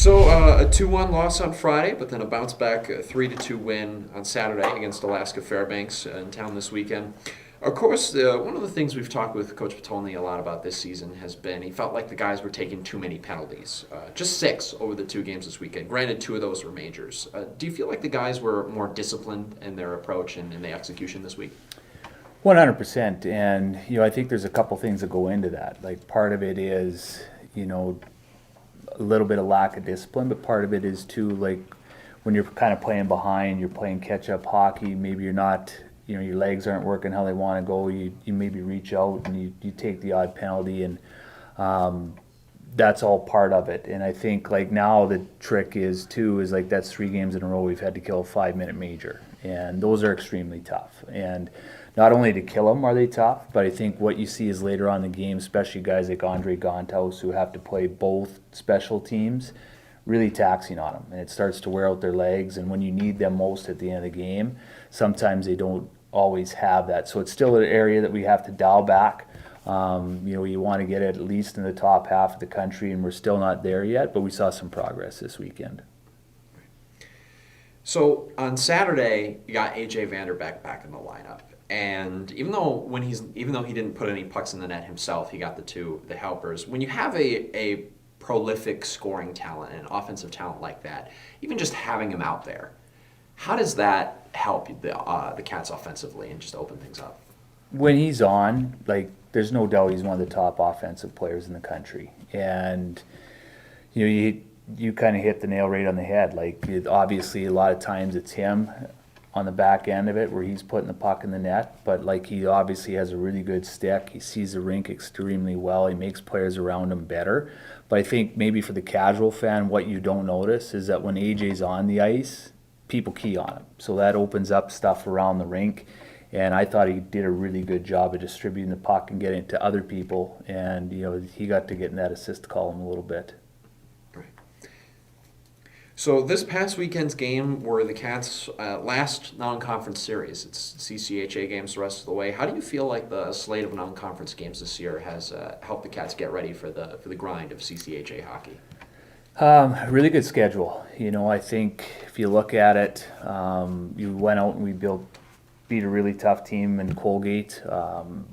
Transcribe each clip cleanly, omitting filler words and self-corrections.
So a 2-1 loss on Friday, but then a bounce back 3-2 win on Saturday against Alaska Fairbanks in town this weekend. Of course, one of the things we've talked with Coach Patolny a lot about this season has been he felt like the guys were taking too many penalties. Just 6 over the 2 games this weekend. Granted, 2 of those were majors. Do you feel like the guys were more disciplined in their approach and in the execution this week? 100%. And, I think there's a couple things that go into that. Like, part of it is, a little bit of lack of discipline, but part of it is too, like, when you're kind of playing behind, you're playing catch-up hockey, maybe you're not, your legs aren't working how they want to go, you maybe reach out and you take the odd penalty, and that's all part of it. And I think, like, now the trick is like that's 3 games in a row we've had to kill a 5-minute major, and those are extremely tough. And not only to kill them are they tough, but I think what you see is later on in the game, especially guys like Andre Gonthaus who have to play both special teams, really taxing on them, and it starts to wear out their legs. And when you need them most at the end of the game, sometimes they don't always have that. So it's still an area that we have to dial back. You want to get it at least in the top half of the country, and we're still not there yet, but we saw some progress this weekend. So on Saturday, you got AJ Vanderbeck back in the lineup. And even though he didn't put any pucks in the net himself, he got the helpers. When you have a prolific scoring talent and offensive talent like that, even just having him out there, how does that help the Cats offensively and just open things up? When he's on, like, there's no doubt he's one of the top offensive players in the country, and you kind of hit the nail right on the head. Like, obviously a lot of times it's him on the back end of it where he's putting the puck in the net, but, like, he obviously has a really good stick. He sees the rink extremely well. He makes players around him better. But I think maybe for the casual fan, what you don't notice is that when AJ's on the ice, people key on him. So that opens up stuff around the rink. And I thought he did a really good job of distributing the puck and getting it to other people. And, he got to get in that assist column a little bit. So this past weekend's game were the Cats' last non-conference series. It's CCHA games the rest of the way. How do you feel like the slate of non-conference games this year has helped the Cats get ready for the grind of CCHA hockey? Really good schedule. I think if you look at it, you went out and we beat a really tough team in Colgate.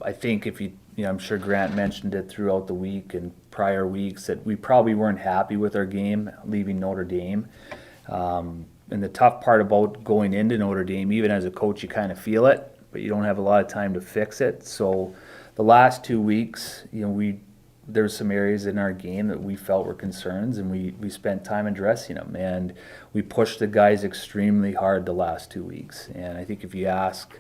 I think if I'm sure Grant mentioned it throughout the week and prior weeks that we probably weren't happy with our game leaving Notre Dame. And the tough part about going into Notre Dame, even as a coach, you kind of feel it, but you don't have a lot of time to fix it. So the last 2 weeks, there's some areas in our game that we felt were concerns, and we spent time addressing them. And we pushed the guys extremely hard the last 2 weeks. And I think if you ask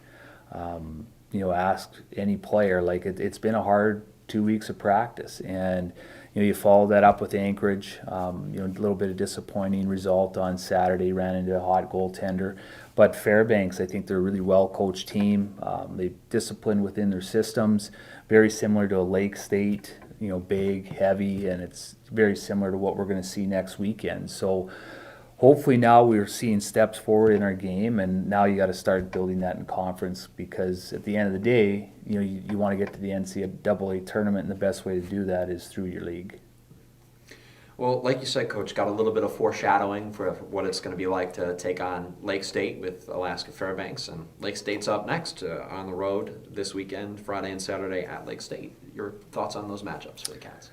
any player, like, it's been a hard 2 weeks of practice, and you follow that up with Anchorage. A little bit of disappointing result on Saturday, ran into a hot goaltender. But Fairbanks, I think they're a really well-coached team. They disciplined within their systems, very similar to a Lake State, big, heavy, and it's very similar to what we're going to see next weekend. So hopefully now we're seeing steps forward in our game, and now you got to start building that in conference, because at the end of the day, you want to get to the NCAA tournament, and the best way to do that is through your league. Well, like you said, Coach, got a little bit of foreshadowing for what it's going to be like to take on Lake State with Alaska Fairbanks, and Lake State's up next on the road this weekend, Friday and Saturday at Lake State. Your thoughts on those matchups for the Cats?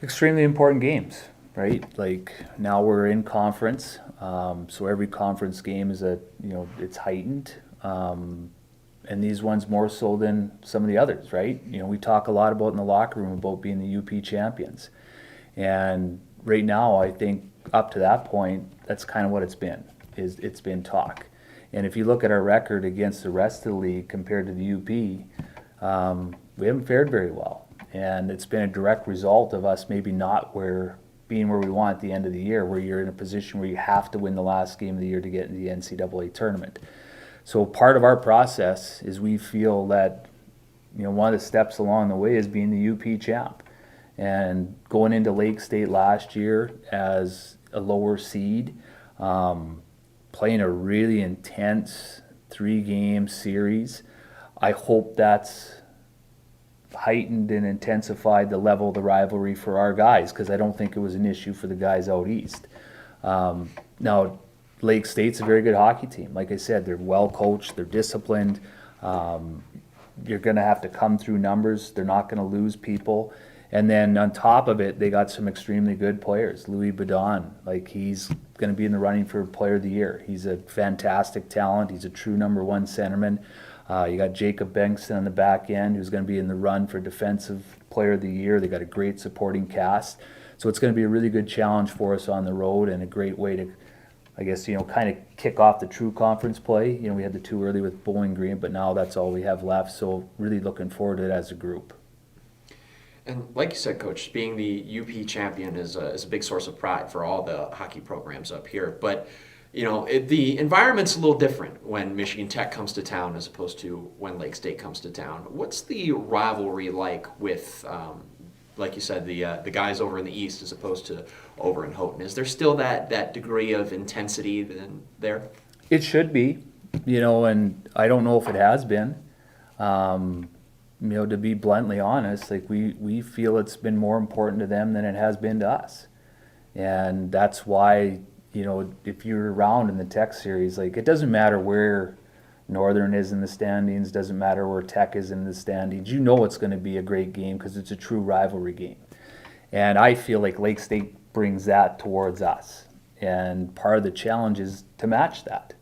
Extremely important games, right? Like, now we're in conference, so every conference game is it's heightened, and these ones more so than some of the others, right? We talk a lot about in the locker room about being the UP champions, and right now I think up to that point that's kind of what it's been talk. And if you look at our record against the rest of the league compared to the UP, we haven't fared very well, and it's been a direct result of us maybe not being where we want at the end of the year, where you're in a position where you have to win the last game of the year to get in the NCAA tournament. So part of our process is we feel that one of the steps along the way is being the UP champ, and going into Lake State last year as a lower seed, playing a really intense 3-game series. I hope that's heightened and intensified the level of the rivalry for our guys, because I don't think it was an issue for the guys out east. Now, Lake State's a very good hockey team. Like I said, they're well coached, they're disciplined. You're going to have to come through numbers. They're not going to lose people. And then on top of it, they got some extremely good players. Louis Badon, like he's going to be in the running for Player of the Year. He's a fantastic talent. He's a true number one centerman. You got Jacob Bengtson on the back end, who's going to be in the run for Defensive Player of the Year. They got a great supporting cast. So it's going to be a really good challenge for us on the road and a great way to, I guess, kind of kick off the true conference play. We had the two early with Bowling Green, but now that's all we have left. So really looking forward to it as a group. And like you said, Coach, being the UP champion is a big source of pride for all the hockey programs up here. But, the environment's a little different when Michigan Tech comes to town as opposed to when Lake State comes to town. What's the rivalry like with, like you said, the guys over in the East as opposed to over in Houghton? Is there still that degree of intensity there? It should be, and I don't know if it has been. To be bluntly honest, like we feel it's been more important to them than it has been to us. And that's why, if you're around in the Tech series, like it doesn't matter where Northern is in the standings, doesn't matter where Tech is in the standings, it's going to be a great game because it's a true rivalry game. And I feel like Lake State brings that towards us. And part of the challenge is to match that.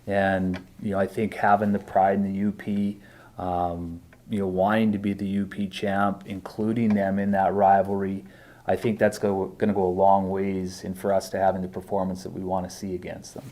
And, I think having the pride in the UP, wanting to be the UP champ, including them in that rivalry, I think that's going to go a long ways in for us to having the performance that we want to see against them.